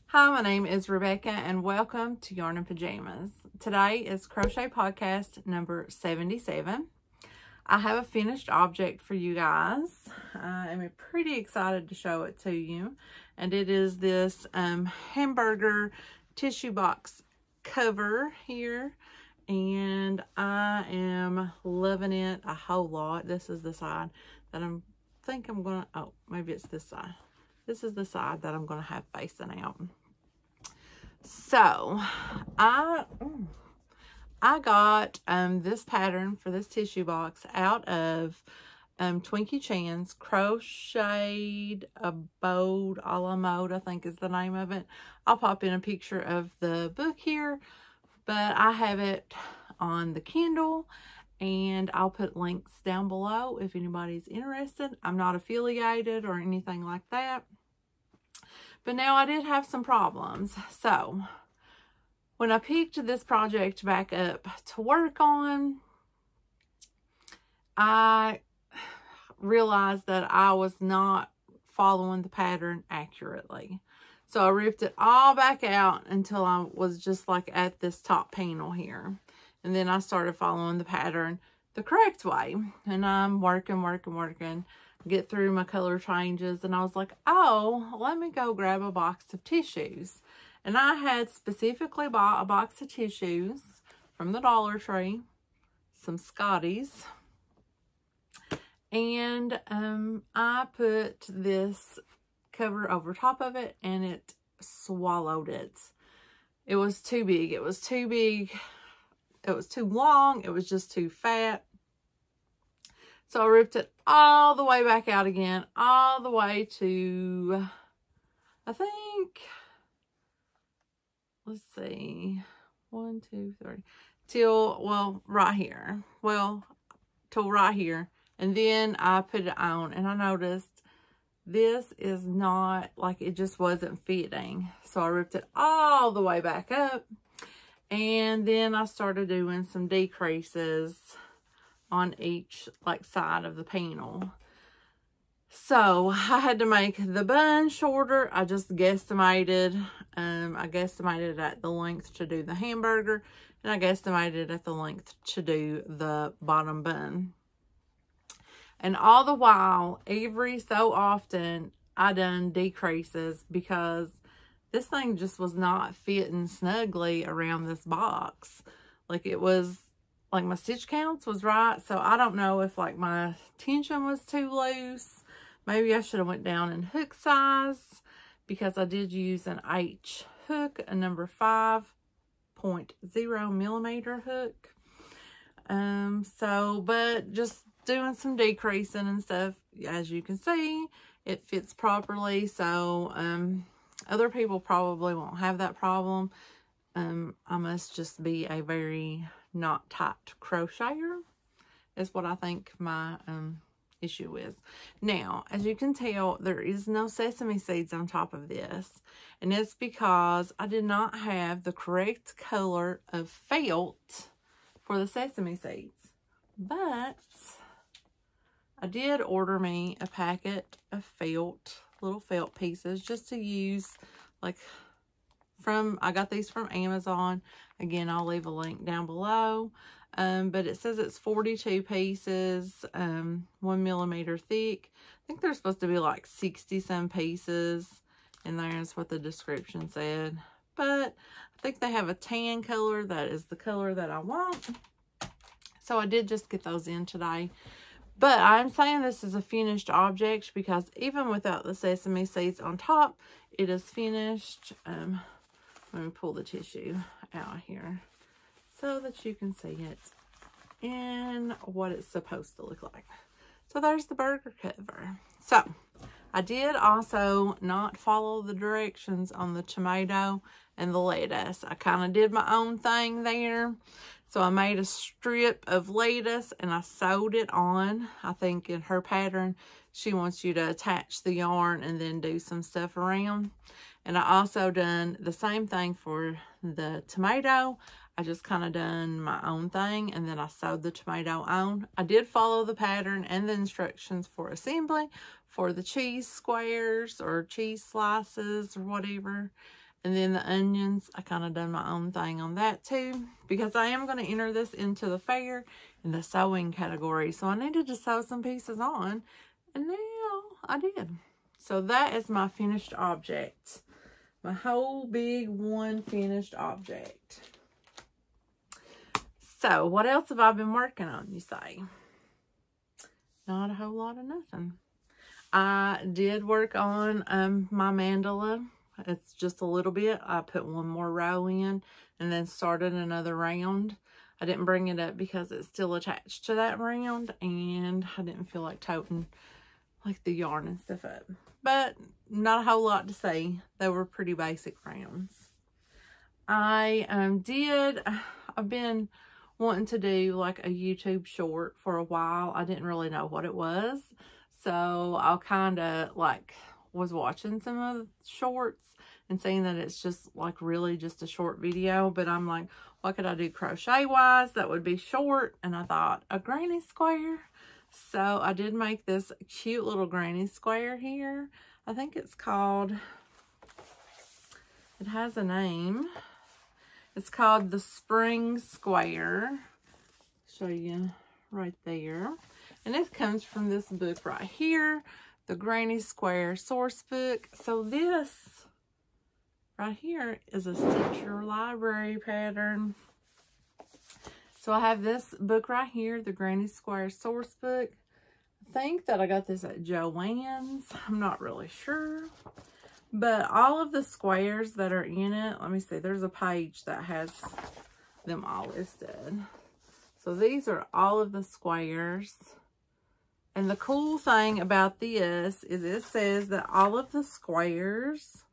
Hi, my name is Rebecca and welcome to Yarn and Pajamas. Today is Crochet Podcast number 77. I have a finished object for you guys. I am pretty excited to show it to you. And it is this hamburger tissue box cover here. And I am loving it a whole lot. This is the side that I'm gonna, oh, maybe it's this side. This is the side that I'm gonna have facing out. So I got this pattern for this tissue box out of Twinkie Chan's Crocheted Abode a la Mode, I think is the name of it. I'll pop in a picture of the book here, but I have it on the Kindle and I'll put links down below if anybody's interested. I'm not affiliated or anything like that. But now I did have some problems. So when I picked this project back up to work on, I realized that I was not following the pattern accurately. So I ripped it all back out until I was just like at this top panel here. And then I started following the pattern the correct way. And I'm working, get through my color changes, and I was like, oh, let me go grab a box of tissues. And I had specifically bought a box of tissues from the Dollar Tree, some Scotties, and I put this cover over top of it and it swallowed it. It was too big. It was too big. It was too long. It was just too fat. So I ripped it all the way back out again, all the way to, I think, let's see, 1, 2, 3, till, well, right here. Well, till right here. And then I put it on and I noticed this is not, like, it just wasn't fitting. So I ripped it all the way back up. And then I started doing some decreases on each like side of the panel. So I had to make the bun shorter. I just guesstimated. I guesstimated at the length to do the hamburger, and I guesstimated at the length to do the bottom bun. And all the while, every so often, I done decreases because this thing just was not fitting snugly around this box. Like it was, like my stitch counts was right. So I don't know if like my tension was too loose. Maybe I should have went down in hook size because I did use an H hook, a number 5.0 millimeter hook. But just doing some decreasing and stuff, as you can see, it fits properly. So, other people probably won't have that problem. I must just be a very not tight crocheter is what I think my issue is. Now, as you can tell, there is no sesame seeds on top of this, and it's because I did not have the correct color of felt for the sesame seeds. But I did order me a packet of felt, little felt pieces, just to use like I got these from Amazon. Again, I'll leave a link down below. But it says it's 42 pieces, 1 millimeter thick. I think there's supposed to be like 60 some pieces, and there's what the description said. But I think they have a tan color. That is the color that I want. So I did just get those in today. But I'm saying this is a finished object because even without the sesame seeds on top, it is finished. Let me pull the tissue out here so that you can see it in what it's supposed to look like. So there's the burger cover. So I did also not follow the directions on the tomato and the lettuce. I kind of did my own thing there. So I made a strip of lettuce and I sewed it on. I think in her pattern, she wants you to attach the yarn and then do some stuff around. And I also done the same thing for the tomato. I just kind of done my own thing, and then I sewed the tomato on. I did follow the pattern and the instructions for assembly for the cheese squares or cheese slices or whatever. And then the onions, I kind of done my own thing on that too, because I am going to enter this into the fair in the sewing category. So I needed to sew some pieces on, and now I did. So that is my finished object. My whole big one finished object. So what else have I been working on, you say? Not a whole lot of nothing. I did work on my mandala. It's just a little bit. I put one more row in and then started another round. I didn't bring it up because it's still attached to that round, and I didn't feel like toting like the yarn and stuff up. But not a whole lot to say. They were pretty basic rounds. I've been wanting to do like a YouTube short for a while. I didn't really know what it was. So I kind of like was watching some of the shorts and seeing that it's just like really just a short video. But I'm like, what could I do crochet wise that would be short? And I thought a granny square. So I did make this cute little granny square here. I think it's called, it has a name. It's called the Spring Square. Show you right there. And it comes from this book right here, the Granny Square source book. So this right here is a Stitch Your Library pattern. So I have this book right here, the Granny Square source book. I think that I got this at Joann's. I'm not really sure. But all of the squares that are in it, let me see, there's a page that has them all listed. So these are all of the squares. And the cool thing about this is it says that all of the squares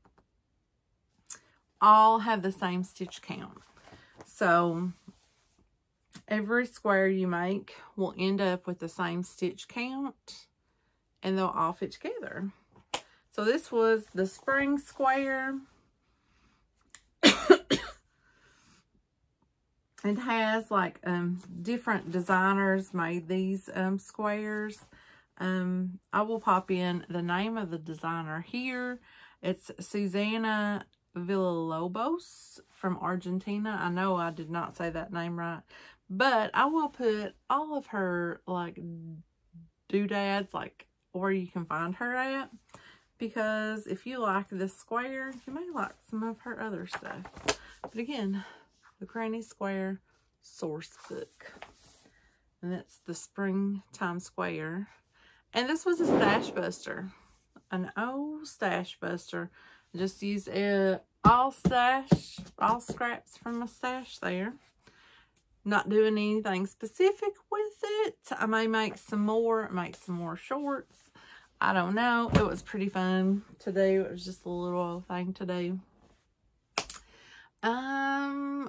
all have the same stitch count. So every square you make will end up with the same stitch count, and they'll all fit together. So this was the spring square. It has like different designers made these squares. I will pop in the name of the designer here. It's Susana Villalobos from Argentina. I know I did not say that name right, but I will put all of her like doodads, like where you can find her at, because if you like this square, you may like some of her other stuff. But again, the Granny Square source book, and that's the springtime square. And this was a stash buster, an old stash buster. Just used all scraps from my stash there. Not doing anything specific with it. I may make some more shorts. I don't know. It was pretty fun to do. It was just a little thing to do.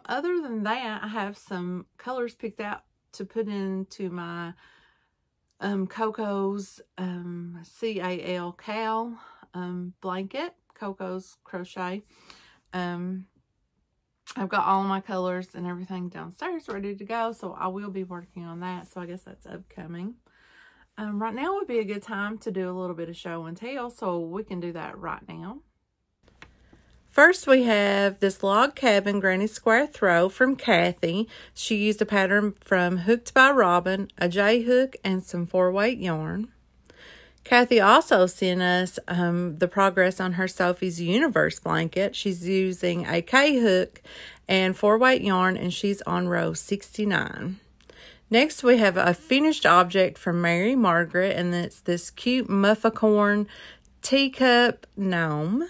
Other than that, I have some colors picked out to put into my Coco's Cal blanket, Coco's Crochet. I've got all my colors and everything downstairs ready to go, so I will be working on that. So I guess that's upcoming. Right now would be a good time to do a little bit of show and tell, so we can do that right now. First, we have this log cabin granny square throw from Kathy. She used a pattern from Hooked by Robin, a J-hook, and some 4-weight yarn. Kathy also sent us the progress on her Sophie's Universe blanket. She's using a K-hook and 4-weight yarn, and she's on row 69. Next, we have a finished object from Mary Margaret, and it's this cute mufficorn teacup gnome.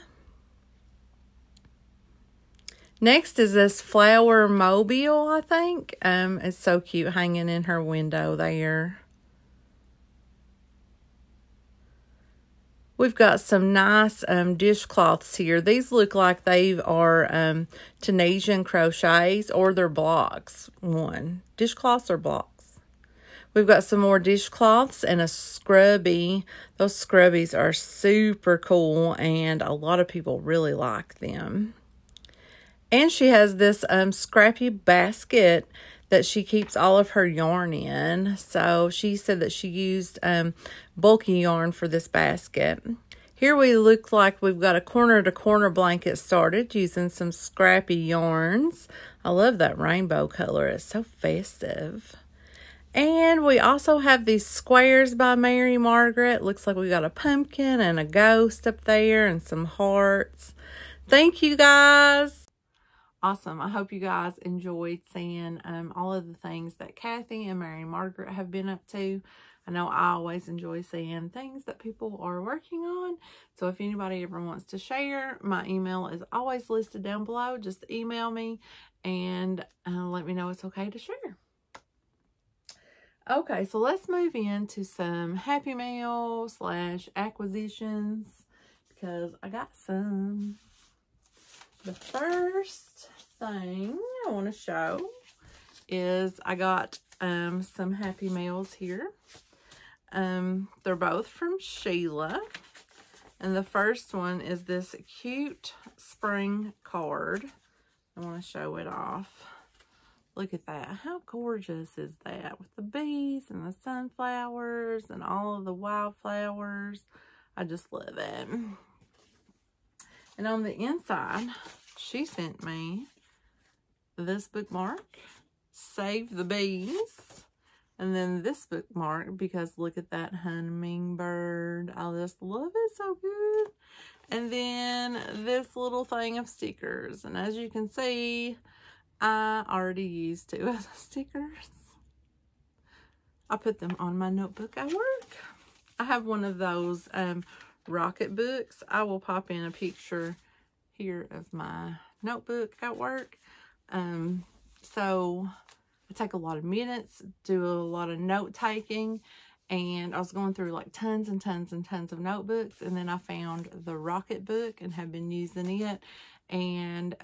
Next is this flower mobile, I think. It's so cute hanging in her window there. We've got some nice dishcloths here. These look like they are Tunisian crochets, or they're blocks. Dishcloths or blocks. We've got some more dishcloths and a scrubby. Those scrubbies are super cool, and a lot of people really like them. And she has this scrappy basket that she keeps all of her yarn in. So she said that she used bulky yarn for this basket. Here we look like we've got a corner-to-corner blanket started using some scrappy yarns. I love that rainbow color. It's so festive. And we also have these squares by Mary Margaret. Looks like we got a pumpkin and a ghost up there and some hearts. Thank you, guys. Awesome. I hope you guys enjoyed seeing all of the things that Kathy and Mary Margaret have been up to. I know I always enjoy seeing things that people are working on. So if anybody ever wants to share, my email is always listed down below. Just email me and let me know it's okay to share. Okay, so let's move into some Happy Mail / acquisitions because I got some. The first thing I want to show is I got some Happy Mails here. They're both from Sheila. And the first one is this cute spring card. I want to show it off. Look at that. How gorgeous is that? With the bees and the sunflowers and all of the wildflowers. I just love it. And on the inside, she sent me this bookmark, Save the Bees. And then this bookmark, because look at that hummingbird. I just love it so good. And then this little thing of stickers. And as you can see, I already used 2 of the stickers. I put them on my notebook at work. I have one of those rocket books. I will pop in a picture here of my notebook at work. So I take a lot of minutes, do a lot of note taking, and I was going through like tons and tons and tons of notebooks, and then I found the rocket book and have been using it. And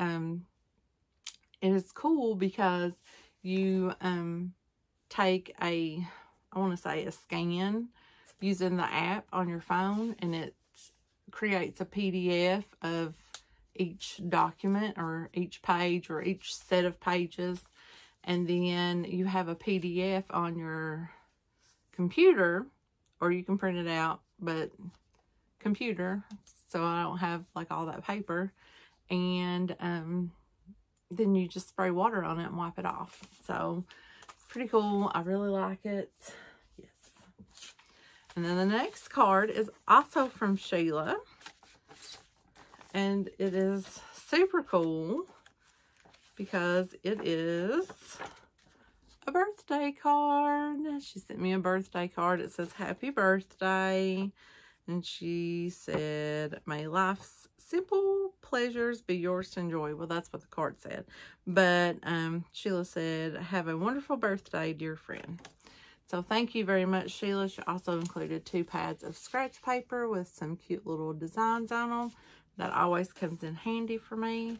it is cool because you take I want to say a scan using the app on your phone, and it creates a PDF of each document or each page or each set of pages, and then you have a PDF on your computer, or you can print it out, but computer, so I don't have like all that paper. And then you just spray water on it and wipe it off. So it's pretty cool. I really like it. Yes. And then the next card is also from Sheila, and it is super cool because it is a birthday card. She sent me a birthday card. It says happy birthday, and she said, may life's simple pleasures be yours to enjoy. Well, that's what the card said, but Sheila said, have a wonderful birthday, dear friend. So thank you very much, Sheila. She also included 2 pads of scratch paper with some cute little designs on them. That always comes in handy for me.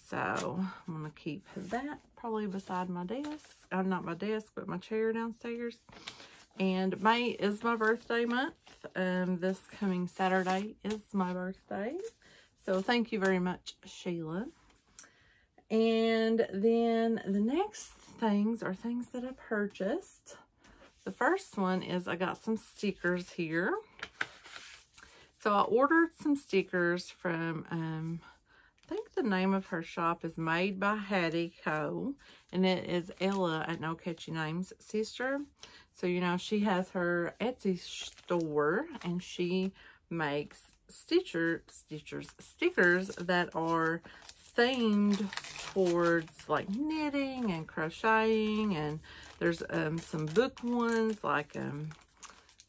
So I'm going to keep that probably beside my desk. Not my desk, but my chair downstairs. And May is my birthday month. This coming Saturday is my birthday. So thank you very much, Sheila. And then the next things are things that I purchased. The first one is I got some stickers here. So I ordered some stickers from, I think the name of her shop is Made by Hattie Co. And it is Ella at No Catchy Names sister. So, you know, she has her Etsy store, and she makes stickers that are themed towards like knitting and crocheting. And there's some book ones like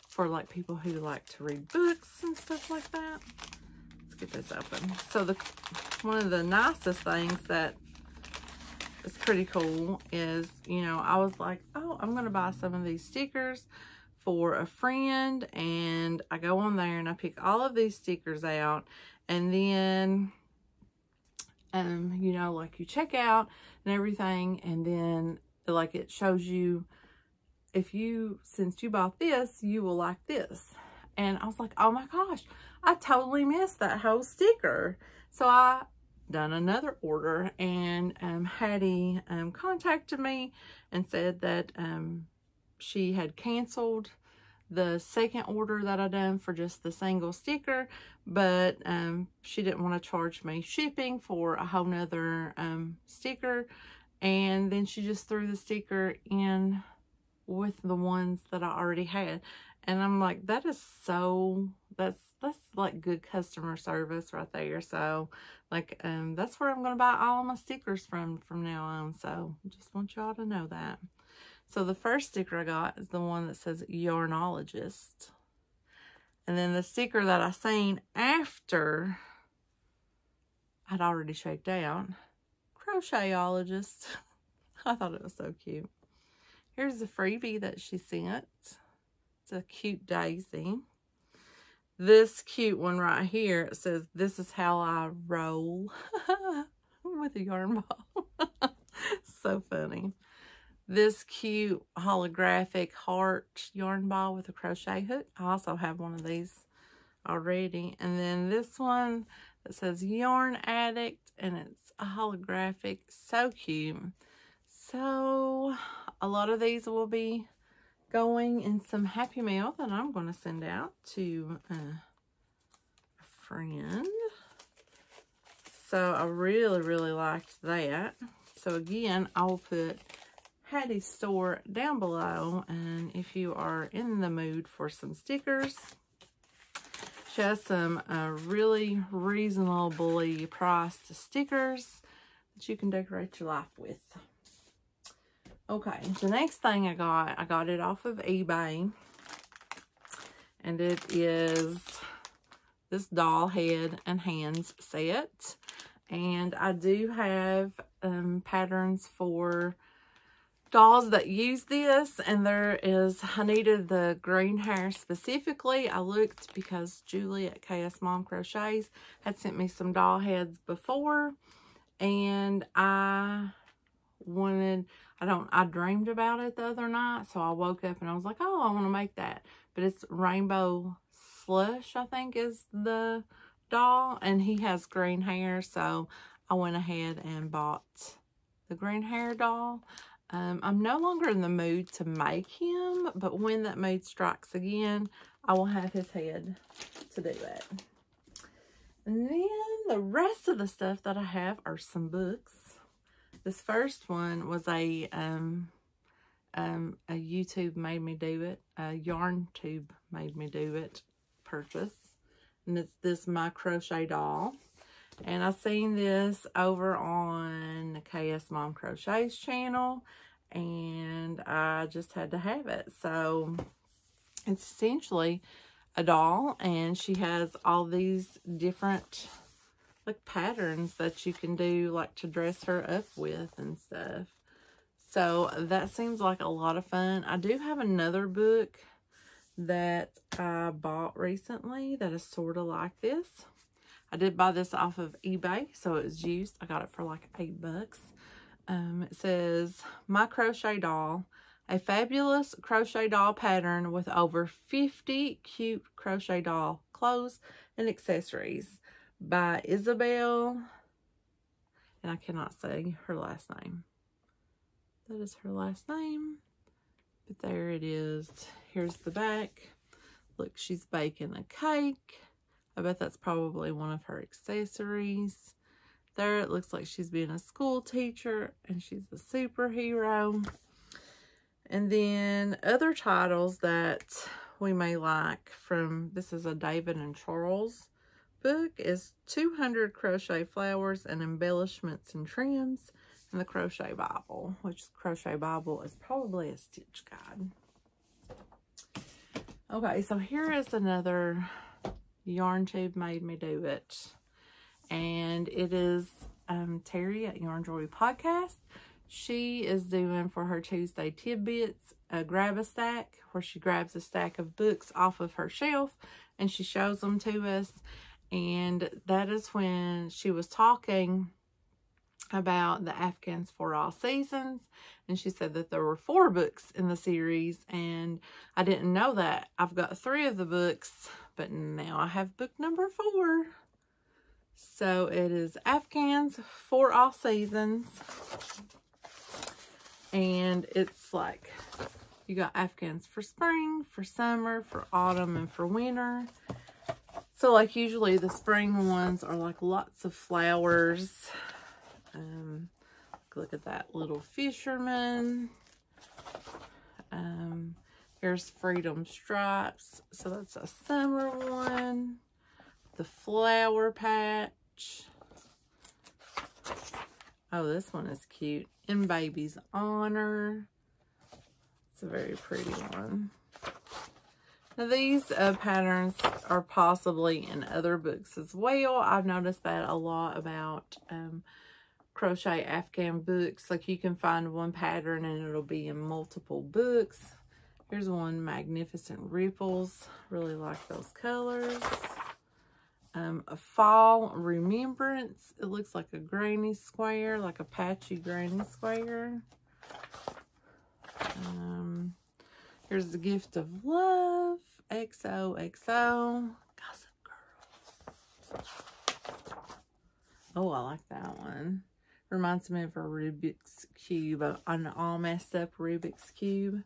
for like people who like to read books and stuff like that. Let's get this open. So one of the nicest things that is pretty cool is, you know, I was like, oh, I'm gonna buy some of these stickers for a friend, and I go on there and I pick all of these stickers out, and then you know, like you check out and everything, and then like it shows you, since you bought this, you will like this. And I was like, oh my gosh, I totally missed that whole sticker. So I done another order, and Hattie contacted me and said that she had canceled the second order that I done for just the single sticker, but she didn't want to charge me shipping for a whole nother sticker, and then she just threw the sticker in with the ones that I already had. And I'm like, that is so, that's like good customer service right there. So like that's where I'm going to buy all my stickers from now on. So just want y'all to know that. So the first sticker I got is the one that says Yarnologist. And then the sticker that I seen after I'd already checked out, Crochetologist. I thought it was so cute. Here's the freebie that she sent. It's a cute daisy. This cute one right here, it says, "This is how I roll," with a yarn ball. So funny. This cute holographic heart yarn ball with a crochet hook. I also have one of these already. And then this one that says Yarn Addict, and it's a holographic. So cute. So a lot of these will be going in some Happy Mail that I'm going to send out to a friend. So I really liked that. So again, I'll put Hattie's store down below, and if you are in the mood for some stickers, she has some really reasonably priced stickers that you can decorate your life with. Okay, the next thing I got it off of eBay, and it is this doll head and hands set. And I do have patterns for dolls that use this, and I needed the green hair specifically. I looked because Julie at KS Mom Crochets had sent me some doll heads before, and I dreamed about it the other night, so I woke up and I was like, oh, I want to make that. But it's Rainbow Slush, I think is the doll, and he has green hair, so I went ahead and bought the green hair doll. I'm no longer in the mood to make him, but when that mood strikes again, I will have his head to do it. And then the rest of the stuff that I have are some books. This first one was a YouTube made me do it, a Yarn Tube made me do it purchase. And it's this My Crochet doll. And I seen this over on the KS Mom Crochets channel, and I just had to have it. So it's essentially a doll, and she has all these different like patterns that you can do, like to dress her up with and stuff. So that seems like a lot of fun. I do have another book that I bought recently that is sort of like this. I did buy this off of eBay, so it was used. I got it for like $8. It says, My Crochet Doll, a fabulous crochet doll pattern with over 50 cute crochet doll clothes and accessories, by Isabel, and I cannot say her last name. That is her last name, but there it is. Here's the back. Look, she's baking a cake. I bet that's probably one of her accessories. There, it looks like she's being a school teacher, and she's a superhero. And then other titles that we may like from, this is a David and Charles book, is 200 Crochet Flowers and Embellishments and Trims, and the Crochet Bible, which the Crochet Bible is probably a stitch guide. Okay, so here is another Yarn Tube made me do it, and it is Terry at Yarn Joy Podcast. She is doing for her Tuesday Tidbits a grab a stack, where she grabs a stack of books off of her shelf and she shows them to us. And that is when she was talking about the Afghans for All Seasons, and she said that there were 4 books in the series, and I didn't know that. I've got 3 of the books, but now I have book number 4. So it is Afghans for all seasons. And it's like, you got Afghans for spring, for summer, for autumn, and for winter. So like usually the spring ones are like lots of flowers. Look at that little fisherman. Here's Freedom Stripes. So that's a summer one. The flower patch. Oh, this one is cute. In Baby's Honor. It's a very pretty one. Now these patterns are possibly in other books as well. I've noticed that a lot about crochet Afghan books. Like you can find one pattern and it'll be in multiple books. Here's one, Magnificent Ripples. Really like those colors. A Fall Remembrance. It looks like a granny square, like a patchy granny square. Here's The Gift of Love. XOXO. Gossip Girl. Oh, I like that one. Reminds me of a Rubik's Cube, an all messed up Rubik's Cube.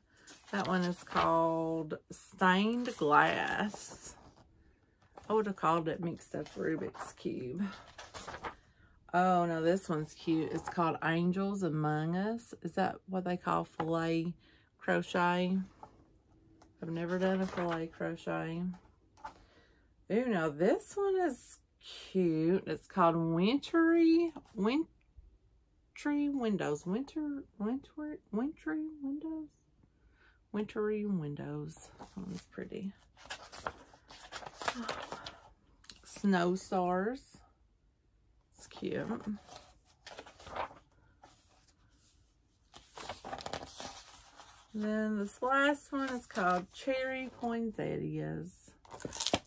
That one is called Stained Glass. I would have called it Mixed Up Rubik's Cube. Oh, no, this one's cute. It's called Angels Among Us. Is that what they call filet crochet? I've never done a filet crochet. Ooh, now this one is cute. It's called Wintry Windows. Wintry Windows. That one's pretty. Snow Stars. It's cute. Then this last one is called Cherry Poinsettias.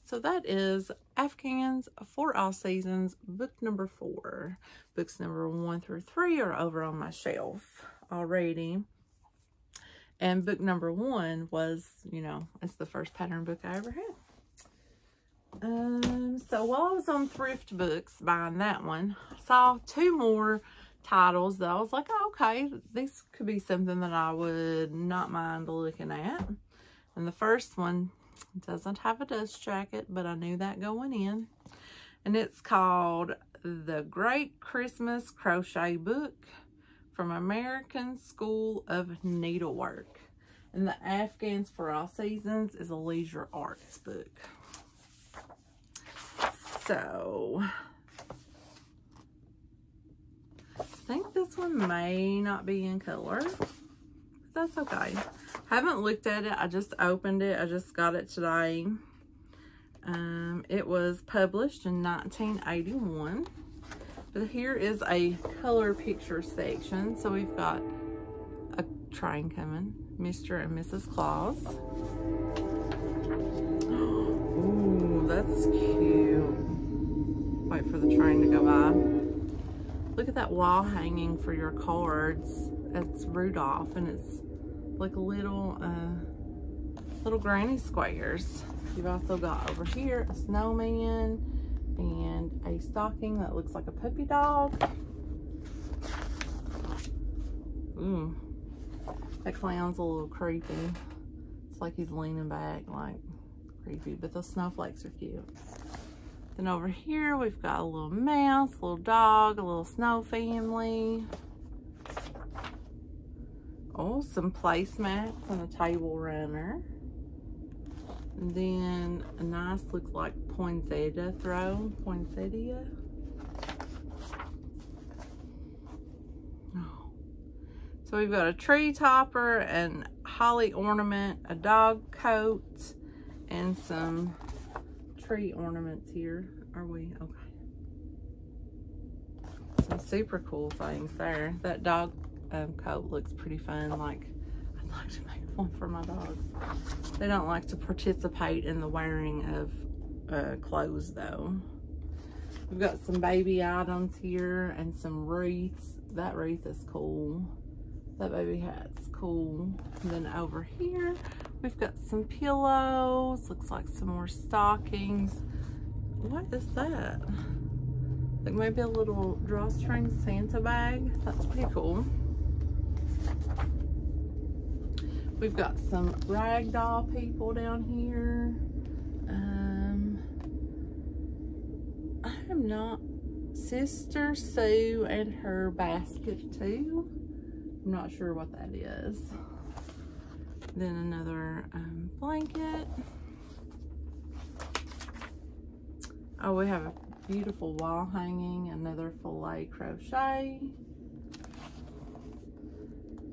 So that is Afghans for All Seasons, book number 4. Books number 1 through 3 are over on my shelf already. And book number 1 was, you know, it's the first pattern book I ever had. So while I was on Thrift Books buying that one, I saw 2 more titles that I was like, oh, okay, this could be something that I would not mind looking at. And the first one doesn't have a dust jacket, but I knew that going in. And it's called The Great Christmas Crochet Book from American School of Needlework. And the Afghans for All Seasons is a leisure arts book. So I think this one may not be in color, but that's okay. Haven't looked at it. I just opened it. I just got it today. It was published in 1981. But here is a color picture section. So we've got a train coming. Mr. and Mrs. Claus. Ooh, that's cute. Wait for the train to go by. Look at that wall hanging for your cards. It's Rudolph, and it's like little granny squares. You've also got over here a snowman and a stocking that looks like a puppy dog. Ooh, that clown's a little creepy. It's like he's leaning back, like creepy, but those snowflakes are cute. Then over here, we've got a little mouse, a little dog, a little snow family. Oh, some placemats and a table runner. And then a nice, looks like poinsettia throw. Poinsettia. Oh. So we've got a tree topper and holly ornament, a dog coat, and some tree ornaments here. Are we okay? Some super cool things there. That dog coat looks pretty fun. Like, I'd like to make one for my dogs. They don't like to participate in the wearing of clothes though. We've got some baby items here and some wreaths. That wreath is cool. That baby hat's cool. And then over here, we've got some pillows. Looks like some more stockings. What is that? like maybe a little drawstring Santa bag. That's pretty cool. We've got some ragdoll people down here. I am not Sister Sue and her basket too. I'm not sure what that is. Then another blanket. Oh, we have a beautiful wall hanging, another filet crochet.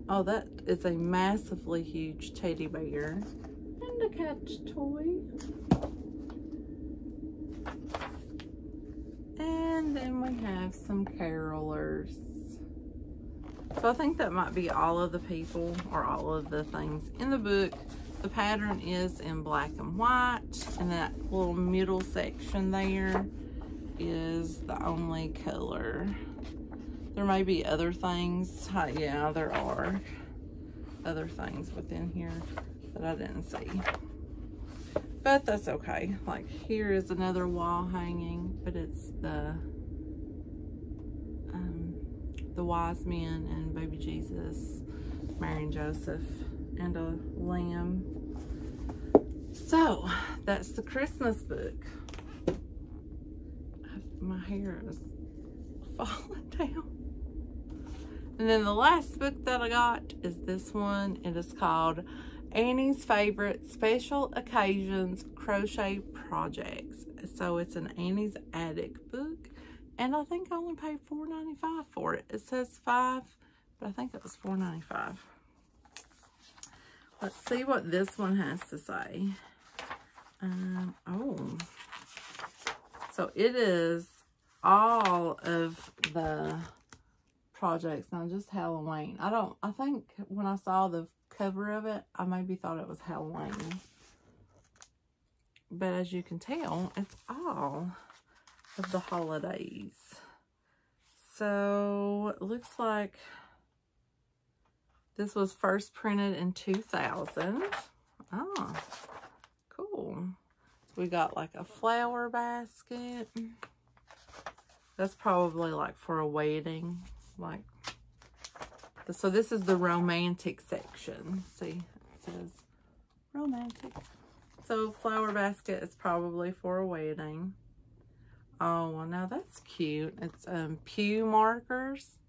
Oh, that is a massively huge teddy bear and a cat's toy. And then we have some carolers. So I think that might be all of the people or all of the things in the book. The pattern is in black and white, and that little middle section there is the only color. There may be other things. Yeah, there are other things within here that I didn't see. But that's okay. Like here is another wall hanging, but it's the wise men and baby Jesus, Mary and Joseph, and a lamb. So that's the Christmas book. My hair is falling down. And then the last book that I got is this one. It is called Annie's Favorite Special Occasions Crochet Projects. So it's an Annie's Attic book. And I think I only paid $4.95 for it. It says $5, but I think it was $4.95. Let's see what this one has to say. Oh. So it is all of the projects, not just Halloween. I think when I saw the cover of it, I maybe thought it was Halloween. But as you can tell, it's all of the holidays. So it looks like this was first printed in 2000. Oh, cool. So we got like a flower basket. That's probably like for a wedding. Like, so this is the romantic section. See, it says romantic. So flower basket is probably for a wedding. Oh, well, now that's cute. It's pew markers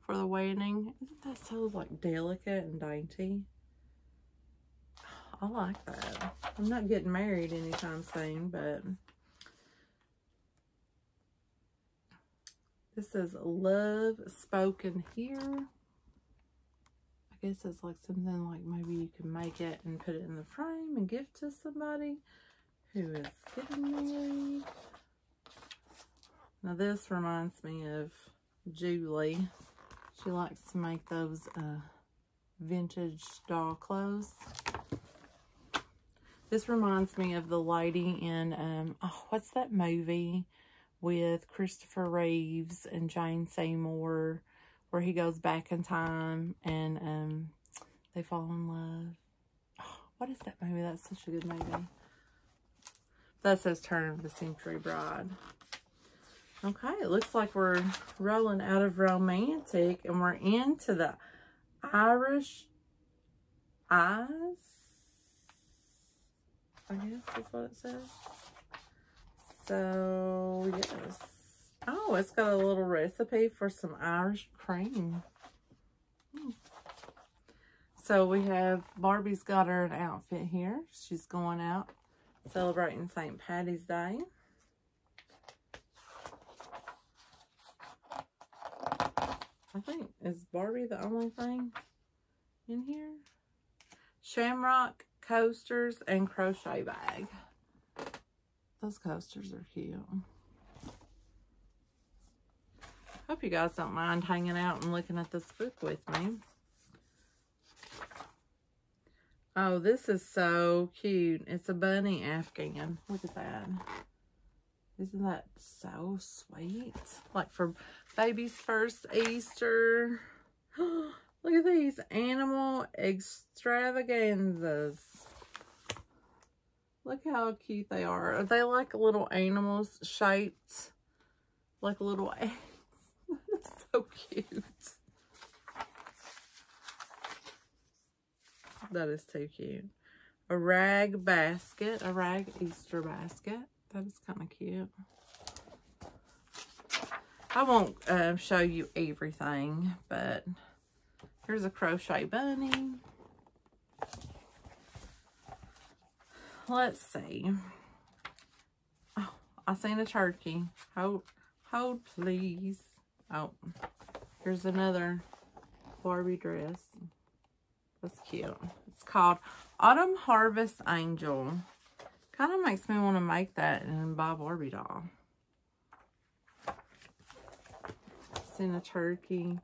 for the wedding. Isn't that so like delicate and dainty? I like that. I'm not getting married anytime soon, but this is love spoken here. I guess it's like something like maybe you can make it and put it in the frame and give to somebody who is getting married. Now this reminds me of Julie. She likes to make those vintage doll clothes. This reminds me of the lady in, oh, what's that movie with Christopher Reeves and Jane Seymour, where he goes back in time and they fall in love. Oh, what is that movie? That's such a good movie. That says Turn of the Century Bride. Okay, it looks like we're rolling out of romantic and we're into the Irish eyes. I guess that's what it says. So, yes. Oh, it's got a little recipe for some Irish cream. So, we have, Barbie's got her an outfit here. She's going out celebrating St. Patty's Day. I think, is Barbie the only thing in here? Shamrock coasters and crochet bag. Those coasters are cute. Hope you guys don't mind hanging out and looking at this book with me. Oh, this is so cute. It's a bunny Afghan. Look at that. Isn't that so sweet? Like for baby's first Easter. Look at these animal extravaganzas. Look how cute they are. Are they like little animals shaped like little eggs. So cute. That is too cute. A rag basket, a rag Easter basket. That is kind of cute. I won't show you everything, but here's a crochet bunny. Let's see. Oh, I seen a turkey. Hold please. Oh, here's another Barbie dress. That's cute. It's called Autumn Harvest Angel. Kind of makes me want to make that and buy a Barbie doll. Seen a turkey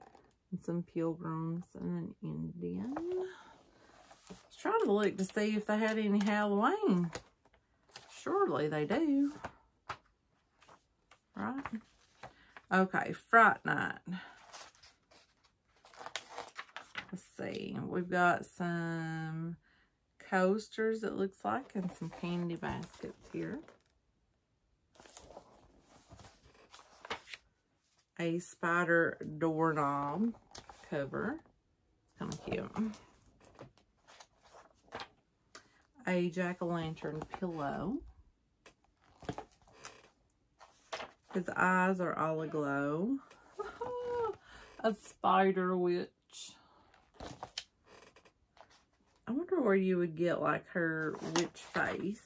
and some pilgrims and an Indian. I was trying to look to see if they had any Halloween. Surely they do. Right? Okay, Fright Night. Let's see. We've got some coasters, it looks like, and some candy baskets here. A spider doorknob cover. It's kind of cute. A jack-o'-lantern pillow. His eyes are all aglow. A spider witch. I wonder where you would get like her witch face.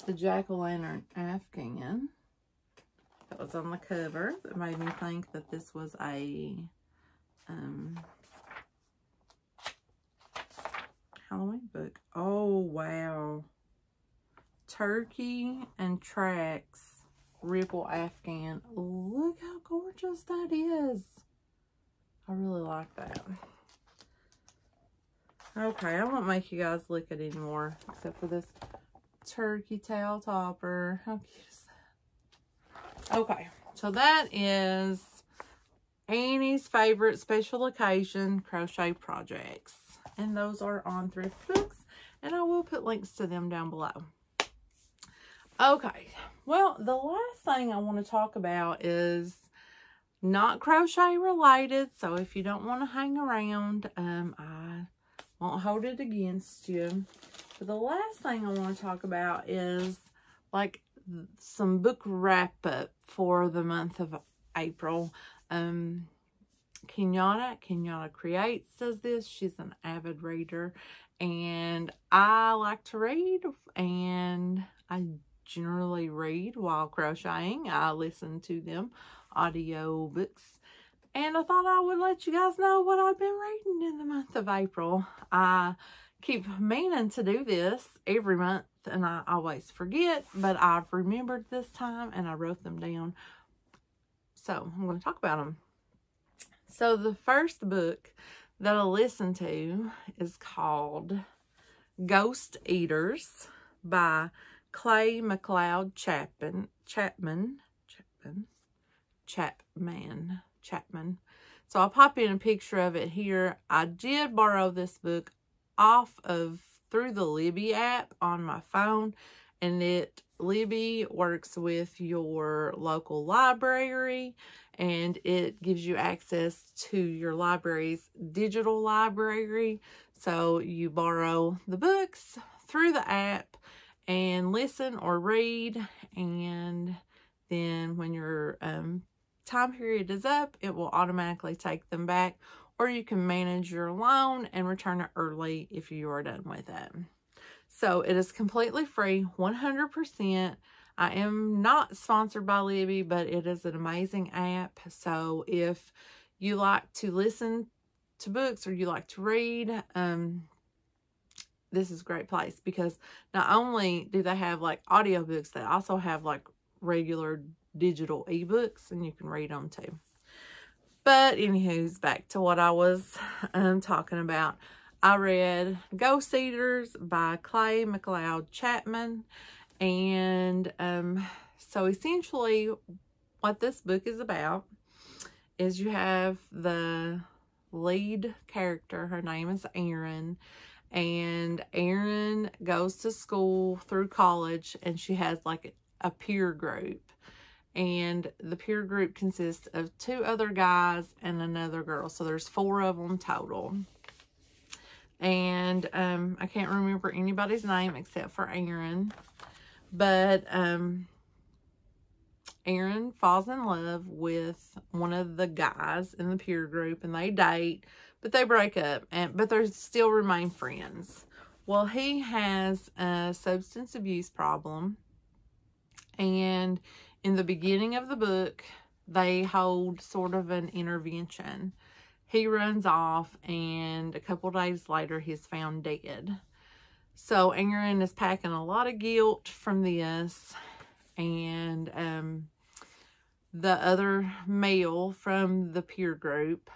The jack-o'-lantern Afghan. That was on the cover. That made me think that this was a Halloween book. Oh, wow. Turkey and Tracks Ripple Afghan. Look how gorgeous that is. I really like that. Okay, I won't make you guys look at it anymore, except for this turkey tail topper. How cute is that? Okay, so that is Annie's favorite special occasion crochet projects. And those are on Thrift Books, and I will put links to them down below. Okay, well, the last thing I want to talk about is not crochet related, so if you don't want to hang around, I won't hold it against you. But the last thing I want to talk about is like some book wrap up for the month of April. Kenyatta Creates does this. She's an avid reader, and I like to read, and I generally read while crocheting. I listen to them audio books, and I thought I would let you guys know what I've been reading in the month of April. I keep meaning to do this every month, and I always forget, but I've remembered this time, and I wrote them down. So I'm going to talk about them. So the first book that I listened to is called Ghost Eaters by Clay McLeod Chapman. So I'll pop in a picture of it here. I did borrow this book through the Libby app on my phone, and Libby works with your local library, and it gives you access to your library's digital library. So you borrow the books through the app and listen or read, and then when your time period is up, it will automatically take them back, or you can manage your loan and return it early if you are done with it. So it is completely free, 100%. I am not sponsored by Libby, but it is an amazing app. So if you like to listen to books or you like to read, this is a great place, because not only do they have like audiobooks, they also have like regular digital ebooks, and you can read them too. But anywho's, back to what I was talking about. I read Ghost Eaters by Clay McLeod Chapman, and so essentially what this book is about is you have the lead character. Her name is Erin, and Erin goes to school through college, and she has like a peer group, And the peer group consists of 2 other guys and another girl. So there's 4 of them total. And I can't remember anybody's name except for Aaron. But Aaron falls in love with one of the guys in the peer group, and they date, but they break up, but they still remain friends. Well, he has a substance abuse problem, and in the beginning of the book, they hold sort of an intervention. He runs off, and a couple days later, he's found dead. So Aaron is packing a lot of guilt from this, and the other male from the peer group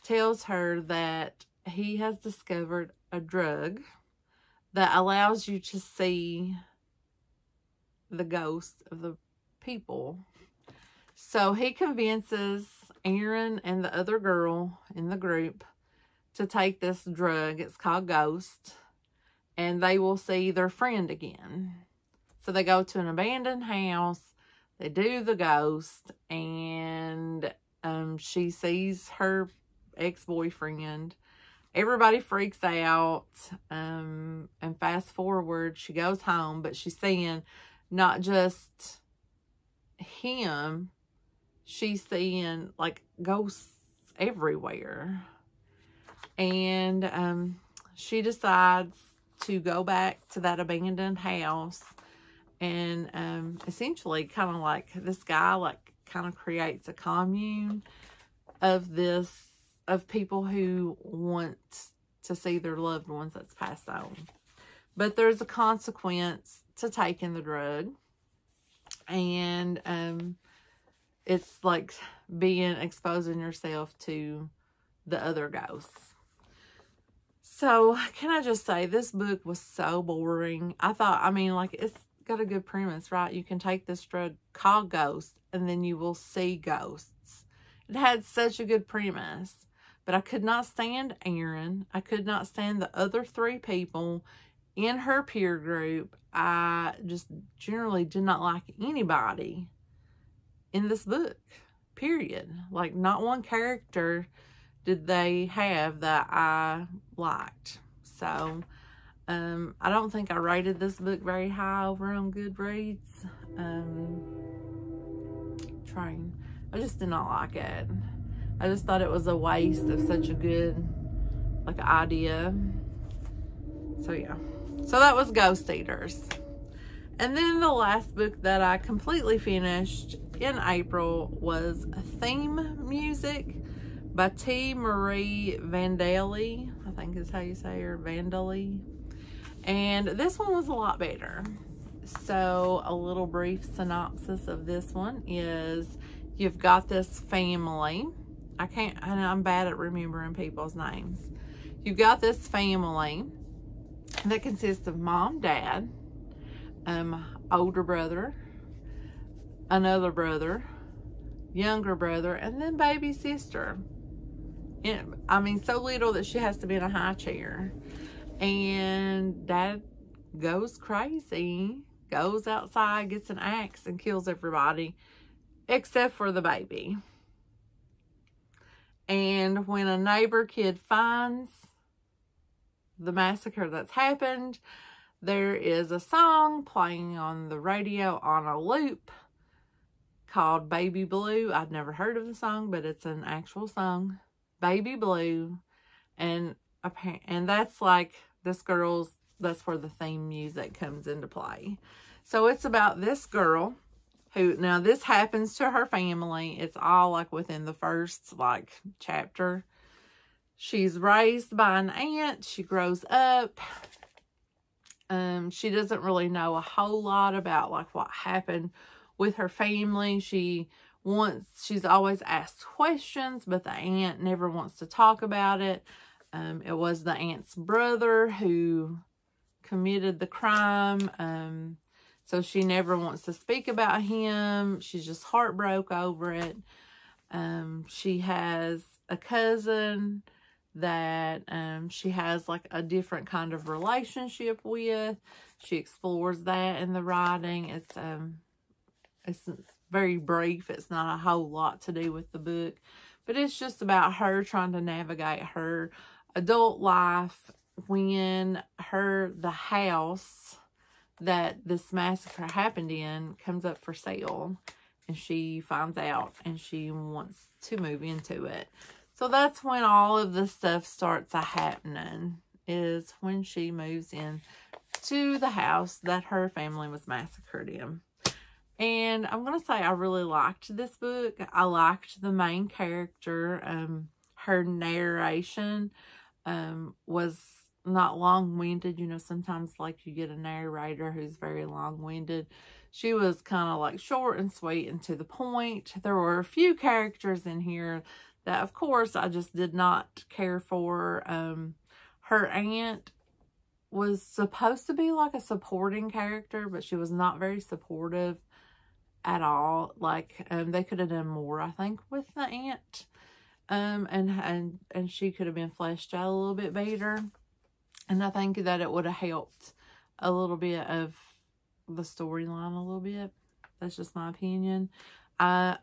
tells her that he has discovered a drug that allows you to see the ghosts of the people. So he convinces Aaron and the other girl in the group to take this drug. It's called Ghost, and they will see their friend again. So they go to an abandoned house. They do the ghost, and she sees her ex-boyfriend. Everybody freaks out, and fast forward, she goes home, but she's seeing not just him, she's seeing like ghosts everywhere. And she decides to go back to that abandoned house, and essentially kind of like this guy like kind of creates a commune of people who want to see their loved ones that's passed on. But there's a consequence to taking the drug, and it's like exposing yourself to the other ghosts. So can I just say, this book was so boring. I mean, like, it's got a good premise, right? You can take this drug called Ghost, and then you will see ghosts. It had such a good premise, but I could not stand Aaron. I could not stand the other 3 people in her peer group. I just generally did not like anybody in this book, period. Like, not one character did they have that I liked. So I don't think I rated this book very high over on Goodreads. I just did not like it. I just thought it was a waste of such a good like idea. So yeah. So that was Ghost Eaters. And then the last book that I completely finished in April was Theme Music by T. Marie Vandelli. I think is how you say her, Vandelli. And this one was a lot better. So a little brief synopsis of this one is, you've got this family. I'm bad at remembering people's names. You've got this family that consists of mom, dad, older brother, another brother, younger brother, and then baby sister. And, I mean, so little that she has to be in a high chair. And dad goes crazy, goes outside, gets an axe, and kills everybody except for the baby. And when a neighbor kid finds the massacre that's happened, there is a song playing on the radio on a loop called Baby Blue. I'd never heard of the song, but it's an actual song, Baby Blue. And that's like this girl's, that's where the theme music comes into play. So it's about this girl who, now this happens to her family. It's all like within the first like chapter. She's raised by an aunt. She grows up. She doesn't really know a whole lot about like what happened with her family. She's always asked questions, but the aunt never wants to talk about it. It was the aunt's brother who committed the crime. So she never wants to speak about him. She's just heartbroken over it. She has a cousin that she has like a different kind of relationship with. She explores that in the writing. It's very brief. It's not a whole lot to do with the book, but it's just about her trying to navigate her adult life when the house that this massacre happened in comes up for sale, and she finds out and she wants to move into it. So that's when all of this stuff starts happening, is when she moves in to the house that her family was massacred in. And I'm going to say I really liked this book. I liked the main character. Her narration was not long-winded. You know, sometimes like you get a narrator who's very long-winded. She was kind of like short and sweet and to the point. There were a few characters in here that, of course, I just did not care for. Her aunt was supposed to be like a supporting character, but she was not very supportive at all. Like, they could have done more, I think, with the aunt. And she could have been fleshed out a little bit better. And I think that it would have helped a little bit of the storyline a little bit. That's just my opinion. I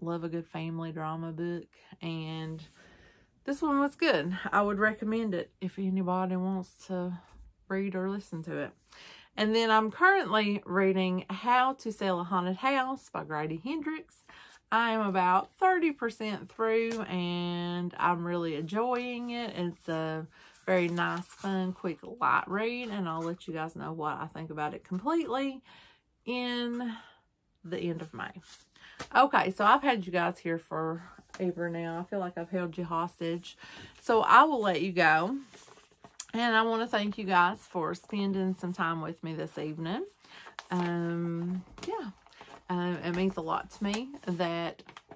love a good family drama book, and this one was good. I would recommend it if anybody wants to read or listen to it. And then I'm currently reading How to Sell a Haunted House by Grady Hendrix. I am about 30% through, and I'm really enjoying it. It's a very nice, fun, quick, light read, and I'll let you guys know what I think about it completely in the end of May. Okay, so I've had you guys here forever now. I feel like I've held you hostage. So I will let you go. And I want to thank you guys for spending some time with me this evening. It means a lot to me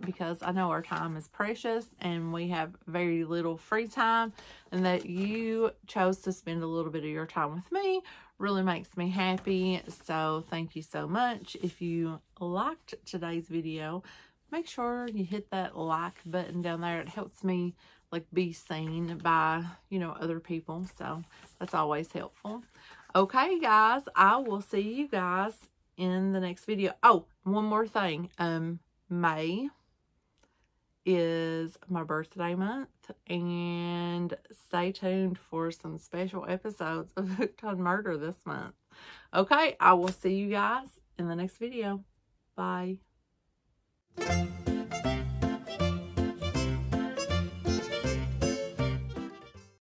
because I know our time is precious and we have very little free time, and that you chose to spend a little bit of your time with me really makes me happy. So thank you so much. If you liked today's video, make sure you hit that like button down there. It helps me like be seen by, you know, other people. So that's always helpful. Okay, guys, I will see you guys in the next video. Oh, one more thing. May is my birthday month, and stay tuned for some special episodes of Hooked on Murder this month. Okay, I will see you guys in the next video. Bye.